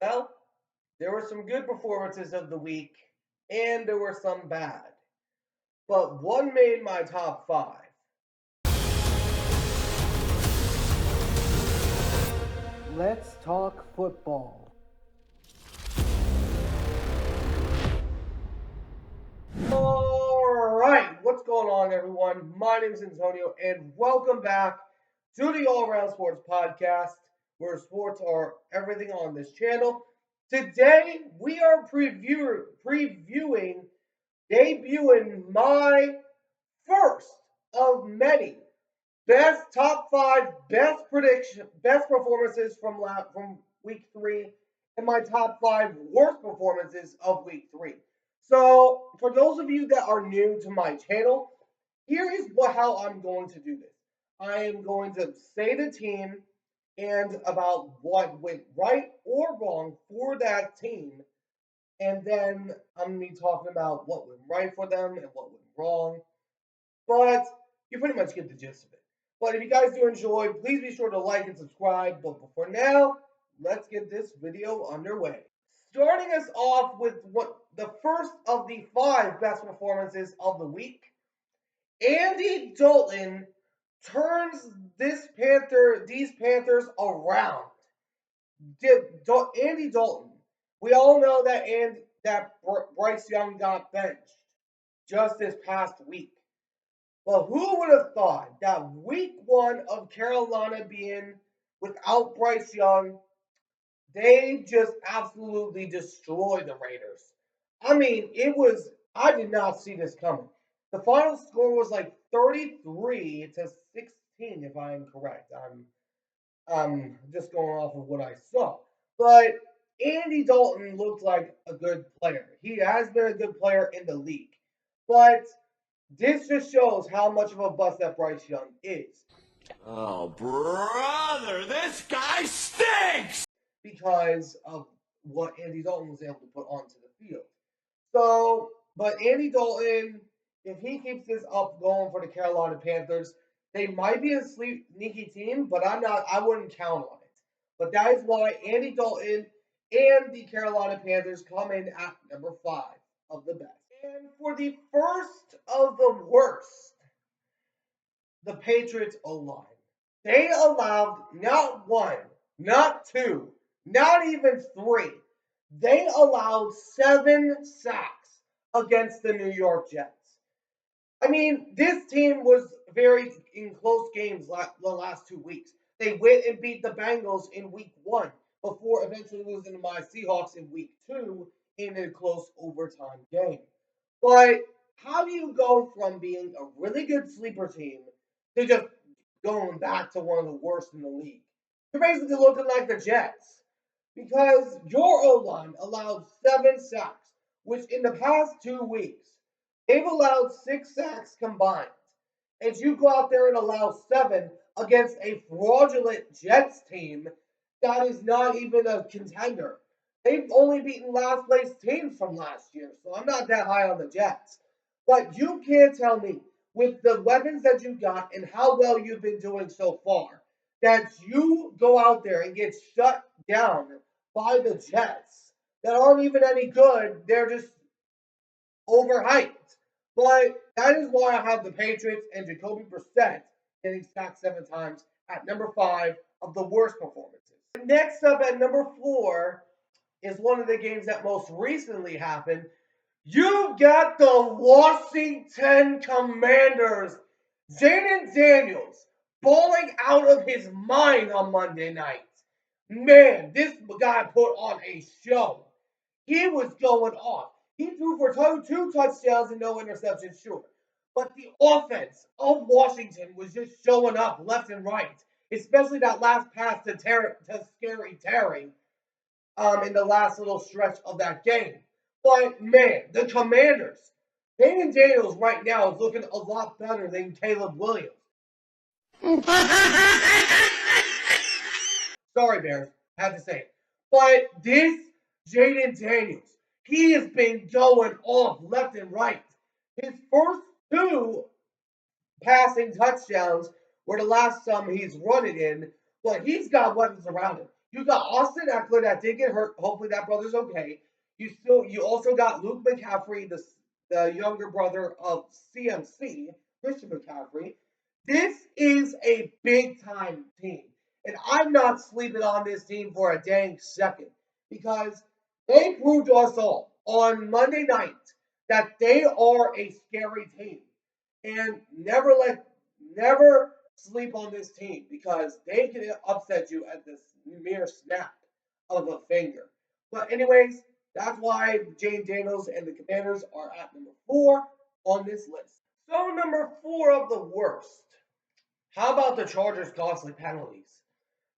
Well, there were some good performances of the week, and there were some bad. But one made my top five. Let's talk football. All right, what's going on, everyone? My name is Antonio, and welcome back to the All Around Sports Podcast, where sports are everything on this channel. Today, we are previewing, debuting my first of many best top five, best performances from week three, and my top five worst performances of week three. So, for those of you that are new to my channel, here is how I'm going to do this. I am going to say the team and about what went right or wrong for that team, and then I'm going to be talking about what went right for them and what went wrong. But you pretty much get the gist of it. But if you guys do enjoy, please be sure to like and subscribe. But for now, let's get this video underway. Starting us off with what the first of the five best performances of the week, Andy Dalton turns these Panthers around. Andy Dalton. We all know that Bryce Young got benched just this past week. Well, who would have thought that week one of Carolina being without Bryce Young, they just absolutely destroyed the Raiders. I mean, I did not see this coming. The final score was like 33-16, if I am correct. I'm just going off of what I saw. But Andy Dalton looked like a good player. He has been a good player in the league. But this just shows how much of a bust that Bryce Young is. Oh, brother, this guy stinks! Because of what Andy Dalton was able to put onto the field. So, but Andy Dalton, if he keeps this up going for the Carolina Panthers, they might be a sneaky team, but I wouldn't count on it. But that is why Andy Dalton and the Carolina Panthers come in at number five of the best. And for the first of the worst, the Patriots O-line. They allowed not one, not two, not even three. They allowed 7 sacks against the New York Jets. I mean, this team was very in close games the last 2 weeks. They went and beat the Bengals in week one before eventually losing to my Seahawks in week two in a close overtime game. But how do you go from being a really good sleeper team to just going back to one of the worst in the league? You're basically looking like the Jets because your O-line allowed 7 sacks, which in the past 2 weeks, they've allowed 6 sacks combined. And you go out there and allow 7 against a fraudulent Jets team that is not even a contender. They've only beaten last place teams from last year, so I'm not that high on the Jets. But you can't tell me, with the weapons that you got and how well you've been doing so far, that you go out there and get shut down by the Jets that aren't even any good. They're just overhyped. But that is why I have the Patriots and Jacoby Brissett getting sacked 7 times at number 5 of the worst performances. Next up at number 4 is one of the games that most recently happened. You got the Washington Commanders. Jaden Daniels balling out of his mind on Monday night. Man, this guy put on a show. He was going off. He threw for 2 touchdowns and no interceptions, sure. But the offense of Washington was just showing up left and right, especially that last pass to Scary Terry in the last little stretch of that game. But man, the Commanders, Daniel Daniels right now is looking a lot better than Caleb Williams. Sorry, Bears, had to say it. But this Jaden Daniels, he has been going off left and right. His first 2 passing touchdowns were the last time he's run it in, but he's got weapons around him. You got Austin Eckler that did get hurt. Hopefully that brother's okay. You also got Luke McCaffrey, the younger brother of CMC, Christian McCaffrey. This is a big time team. And I'm not sleeping on this team for a dang second because they proved to us all on Monday night that they are a scary team. And never sleep on this team because they can upset you at this mere snap of a finger. But anyways, that's why Jane Daniels and the Commanders are at number 4 on this list. So number 4 of the worst. How about the Chargers' costly penalties?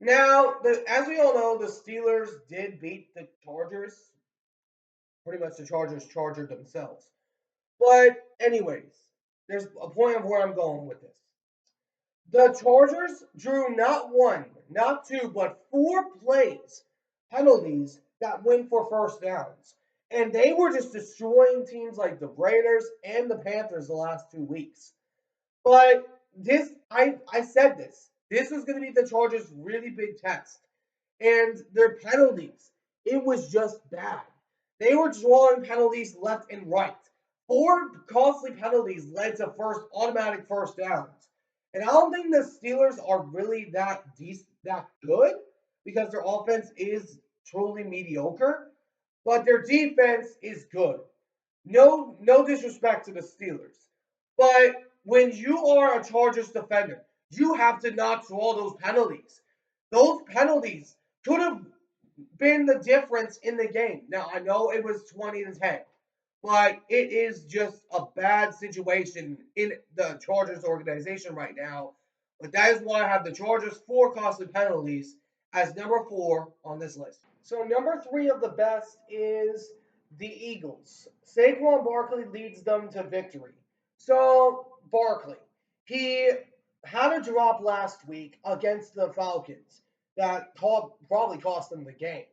Now, as we all know, the Steelers did beat the Chargers. Pretty much the Chargers chargered themselves. But anyways, there's a point of where I'm going with this. The Chargers drew not one, not two, but 4 penalties that went for first downs. And they were just destroying teams like the Raiders and the Panthers the last 2 weeks. But I said this. This was going to be the Chargers' really big test. And their penalties, it was just bad. They were drawing penalties left and right. 4 costly penalties led to automatic first downs. And I don't think the Steelers are really that good because their offense is truly mediocre, but their defense is good. No disrespect to the Steelers. But when you are a Chargers defender, you have to not draw those penalties. Those penalties could have been the difference in the game. Now, I know it was 20-10, but it is just a bad situation in the Chargers organization right now. But that is why I have the Chargers' 4 costly penalties as number 4 on this list. So number 3 of the best is the Eagles. Saquon Barkley leads them to victory. So Barkley, he had a drop last week against the Falcons that probably cost them the game.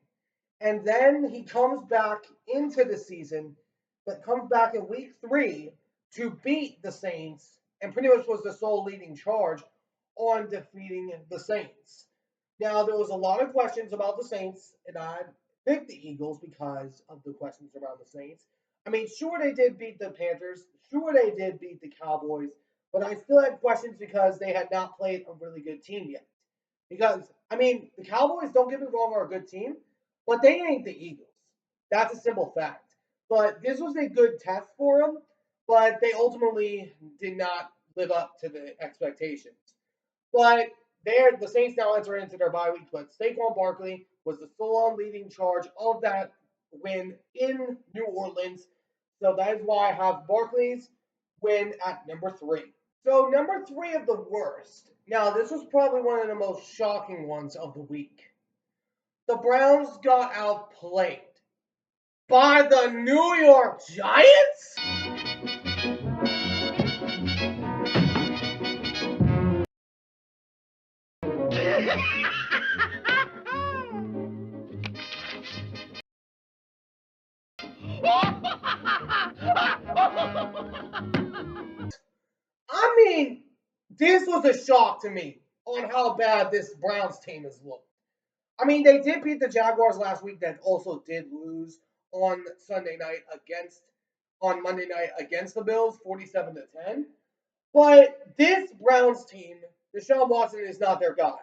And then he comes back into the season, but comes back in week 3 to beat the Saints and pretty much was the sole leading charge on defeating the Saints. Now, there was a lot of questions about the Saints, and I picked the Eagles because of the questions around the Saints. I mean, sure, they did beat the Panthers. Sure, they did beat the Cowboys. But I still had questions because they had not played a really good team yet. Because, I mean, the Cowboys, don't get me wrong, are a good team, but they ain't the Eagles. That's a simple fact. But this was a good test for them, but they ultimately did not live up to the expectations. But the Saints now enter into their bye week, but Saquon Barkley was the sole leading charge of that win in New Orleans. So that is why I have Barkley's win at number 3. So number 3 of the worst. Now, this was probably one of the most shocking ones of the week. The Browns got outplayed by the New York Giants? I mean, this was a shock to me on how bad this Browns team has looked. I mean, they did beat the Jaguars last week that also did lose on Monday night against the Bills, 47-10. But this Browns team, Deshaun Watson is not their guy,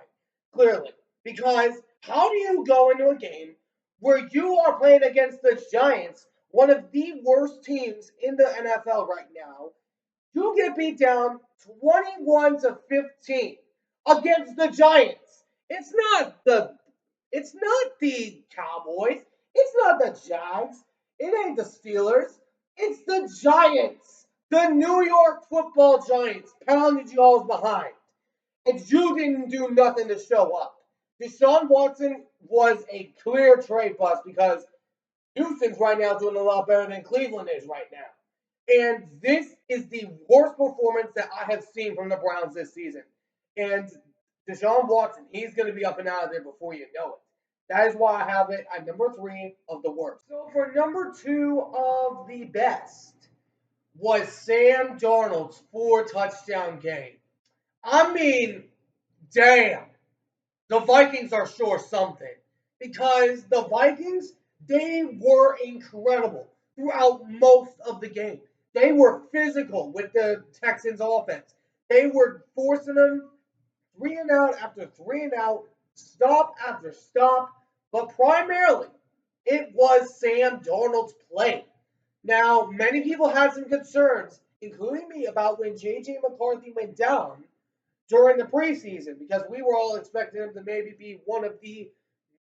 clearly. Because how do you go into a game where you are playing against the Giants, one of the worst teams in the NFL right now? You get beat down 21-15 against the Giants. It's not the Cowboys. It's not the Jags. It ain't the Steelers. It's the Giants. The New York Football Giants pounded you all behind. And you didn't do nothing to show up. Deshaun Watson was a clear trade bust because Houston's right now doing a lot better than Cleveland is right now. And this is the worst performance that I have seen from the Browns this season. And Deshaun Watson, he's going to be up and out of there before you know it. That is why I have it at number 3 of the worst. So for number 2 of the best was Sam Darnold's 4-touchdown game. I mean, damn. The Vikings are sure something. because the Vikings, they were incredible throughout most of the game. They were physical with the Texans offense. They were forcing them 3 and out after 3 and out, stop after stop, but primarily it was Sam Darnold's play. Now, many people had some concerns, including me, about when J.J. McCarthy went down during the preseason because we were all expecting him to maybe be one of the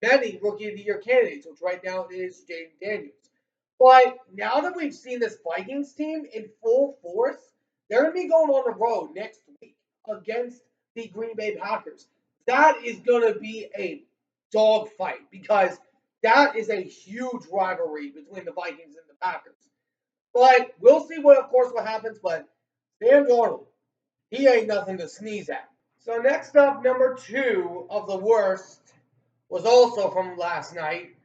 many Rookie of the Year candidates, which right now is Jaden Daniels. But now that we've seen this Vikings team in full force, they're going to be going on the road next week against the Green Bay Packers. That is going to be a dogfight because that is a huge rivalry between the Vikings and the Packers. But we'll see what happens. But Sam Darnold, he ain't nothing to sneeze at. So next up, number 2 of the worst was also from last night,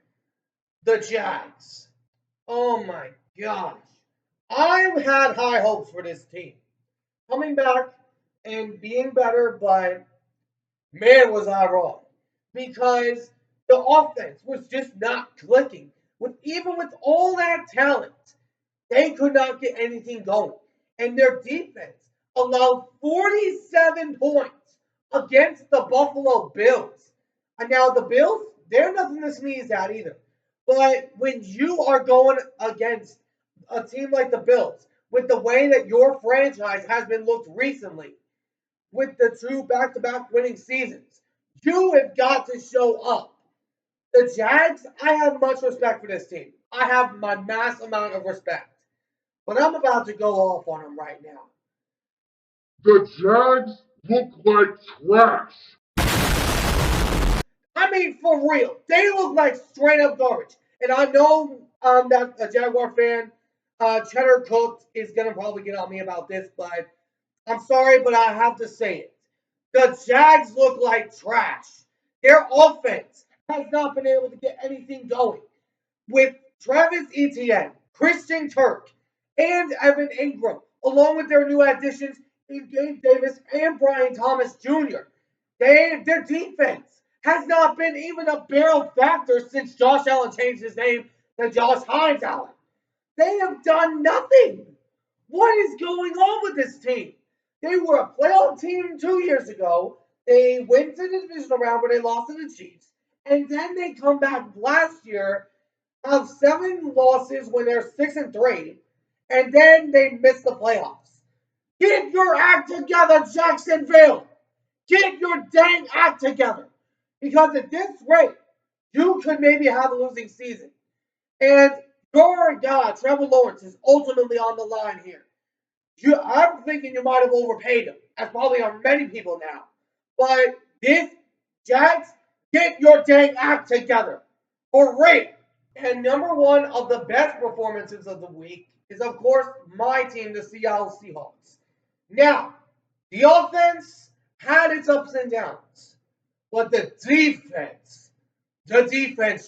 the Jags. Oh my gosh. I had high hopes for this team. Coming back and being better, but man, was I wrong. Because the offense was just not clicking. Even with all that talent, they could not get anything going. And their defense allowed 47 points against the Buffalo Bills. And now the Bills, they're nothing to sneeze at either. But when you are going against a team like the Bills, with the way that your franchise has been looked recently, with the 2 back-to-back winning seasons, you have got to show up. The Jags, I have much respect for this team. I have my mass amount of respect. But I'm about to go off on them right now. The Jags look like trash. I mean, for real. They look like straight up garbage. And I know that a Jaguar fan, Cheddar Cook, is going to probably get on me about this, but I'm sorry, but I have to say it. The Jags look like trash. Their offense has not been able to get anything going. With Travis Etienne, Christian Kirk, and Evan Ingram, along with their new additions in Gabe Davis and Brian Thomas Jr. Their defense has not been even a barrel factor since Josh Allen changed his name to Josh Hines Allen. They have done nothing. What is going on with this team? They were a playoff team 2 years ago. They went to the divisional round where they lost to the Chiefs. And then they come back last year, have 7 losses when they're 6-3, and then they miss the playoffs. Get your act together, Jacksonville! Get your dang act together! Because at this rate, you could maybe have a losing season. And your guy, Trevor Lawrence, is ultimately on the line here. I'm thinking you might have overpaid him, as probably are many people now. But this, Jags, get your dang act together. For real. And number 1 of the best performances of the week is, of course, my team, the Seattle Seahawks. Now, the offense had its ups and downs, but the defense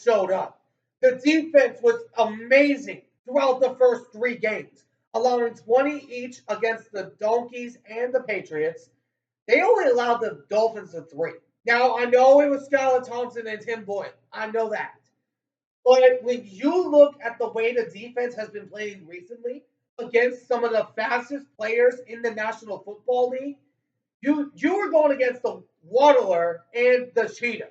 showed up. The defense was amazing throughout the first 3 games, allowing 20 each against the Donkeys and the Patriots. They only allowed the Dolphins to 3. Now, I know it was Skylar Thompson and Tim Boyle. I know that. But when you look at the way the defense has been playing recently against some of the fastest players in the National Football League, you were going against the Waddler and the Cheetah.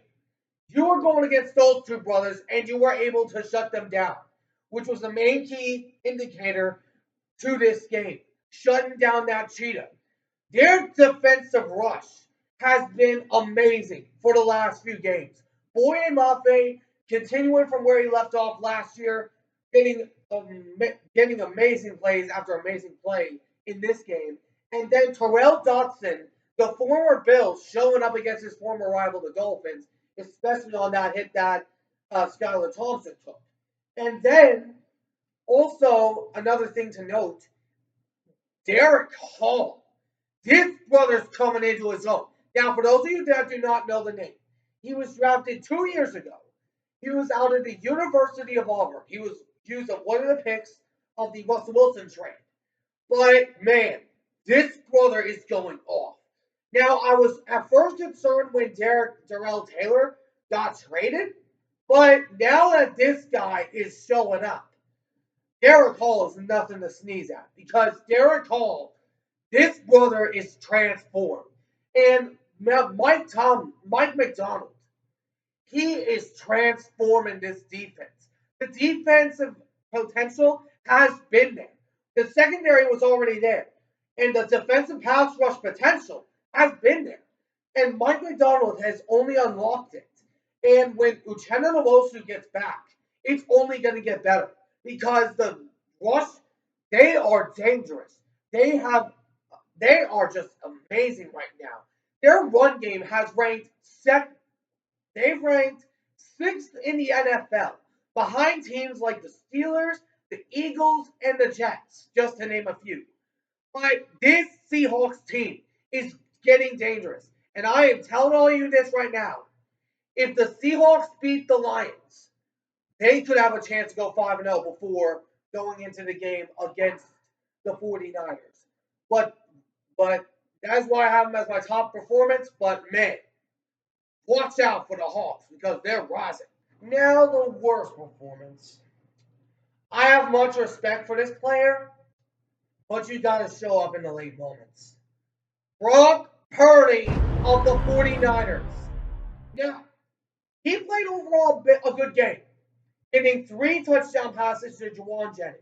You were going against those 2 brothers, and you were able to shut them down, which was the main key indicator to this game, shutting down that Cheetah. Their defensive rush has been amazing for the last few games. Boye Mafe continuing from where he left off last year, getting amazing plays after amazing play in this game. And then Terrell Dodson, the former Bills, showing up against his former rival, the Dolphins, especially on that hit that Skylar Thompson took. And then, also, another thing to note, Derek Hall. This brother's coming into his own. Now, for those of you that do not know the name, he was drafted 2 years ago. He was out of the University of Auburn. He was used as one of the picks of the Russell Wilson trade. But, man, this brother is going off. Now, I was at first concerned when Darrell Taylor got traded But now that this guy is showing up, Derek Hall is nothing to sneeze at because Derek Hall, this brother is transformed. And Mike McDonald, he is transforming this defense. The defensive potential has been there. The secondary was already there. And the defensive pass rush potential has been there. And Mike McDonald has only unlocked it. And when Uchenna Nwosu gets back, it's only going to get better because the rush, they are dangerous. They are just amazing right now. Their run game has ranked second. They've ranked sixth in the NFL, behind teams like the Steelers, the Eagles, and the Jets, just to name a few. But this Seahawks team is getting dangerous. And I am telling all you this right now. If the Seahawks beat the Lions, they could have a chance to go 5-0 before going into the game against the 49ers. But that's why I have them as my top performance. But man, watch out for the Hawks because they're rising. Now the worst performance. I have much respect for this player, but you got to show up in the late moments. Brock Purdy of the 49ers. Now, he played overall a good game, hitting 3 touchdown passes to Juwan Jennings.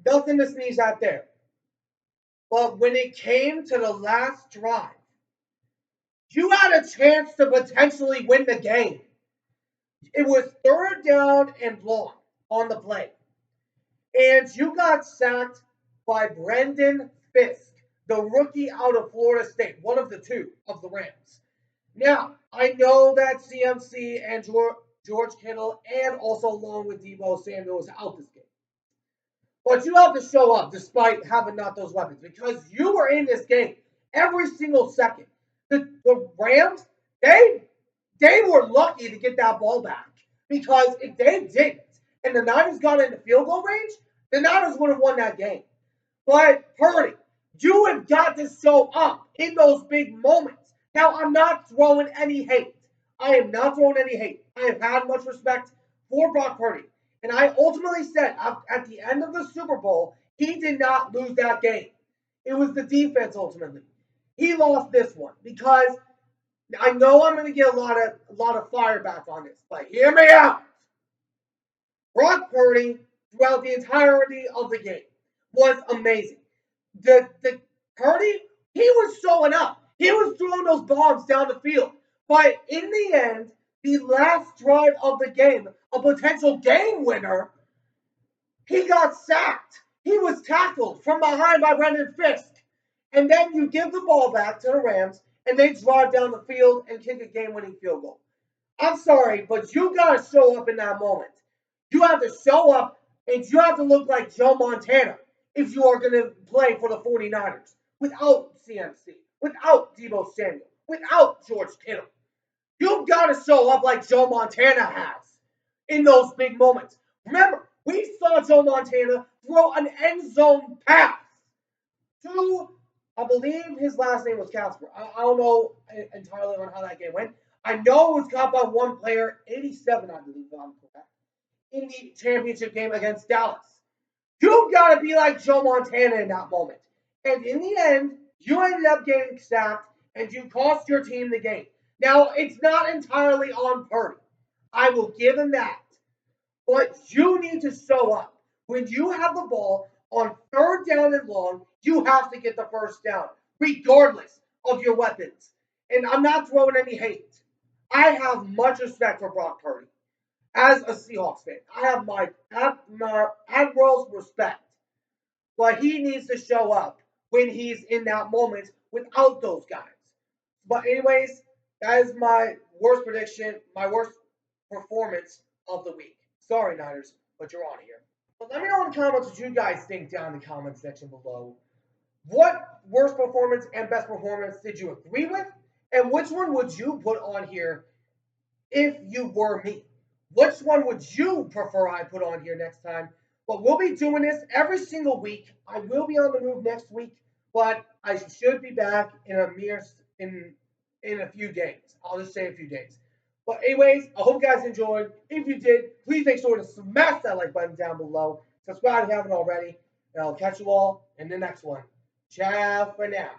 Nothing to sneeze at there. But when it came to the last drive, you had a chance to potentially win the game. It was 3rd down and long on the play. And you got sacked by Brendan Fisk, the rookie out of Florida State, one of the two of the Rams. Now, I know that CMC and George Kittle and also along with Deebo Samuel is out this game. But you have to show up despite having not those weapons because you were in this game every single second. The Rams, they were lucky to get that ball back because if they didn't and the Niners got into field goal range, the Niners would have won that game. But Purdy, you have got to show up in those big moments. Now, I'm not throwing any hate. I am not throwing any hate. I have had much respect for Brock Purdy. And I ultimately said at the end of the Super Bowl, he did not lose that game. It was the defense ultimately. He lost this one because I know I'm going to get a lot of fire back on this, but hear me out. Brock Purdy throughout the entirety of the game was amazing. The Purdy, he was showing up. He was throwing those bombs down the field. But in the end, the last drive of the game, a potential game winner, he got sacked. He was tackled from behind by Brendan Fisk. And then you give the ball back to the Rams, and they drive down the field and kick a game-winning field goal. I'm sorry, but you got to show up in that moment. You have to show up, and you have to look like Joe Montana if you are going to play for the 49ers without CMC, without Deebo Samuel, without George Kittle. You've got to show up like Joe Montana has in those big moments. Remember, we saw Joe Montana throw an end zone pass to, I believe his last name was Casper. I don't know entirely on how that game went. I know it was caught by one player, 87, I believe, if I'm correct, in the championship game against Dallas. You've got to be like Joe Montana in that moment. And in the end, you ended up getting sacked, and you cost your team the game. Now, it's not entirely on Purdy. I will give him that. But you need to show up. When you have the ball on 3rd down and long, you have to get the 1st down, regardless of your weapons. And I'm not throwing any hate. I have much respect for Brock Purdy as a Seahawks fan. I have my utmost respect. But he needs to show up when he's in that moment without those guys. But anyways, that is my worst prediction, my worst performance of the week. Sorry, Niners, but you're on here. But let me know in the comments what you guys think down in the comment section below. What worst performance and best performance did you agree with? And which one would you put on here if you were me? Which one would you prefer I put on here next time? But we'll be doing this every single week. I will be on the move next week, but I should be back in a few days. I'll just say a few days. But anyways, I hope you guys enjoyed. If you did, please make sure to smash that like button down below. Subscribe if you haven't already. And I'll catch you all in the next one. Ciao for now.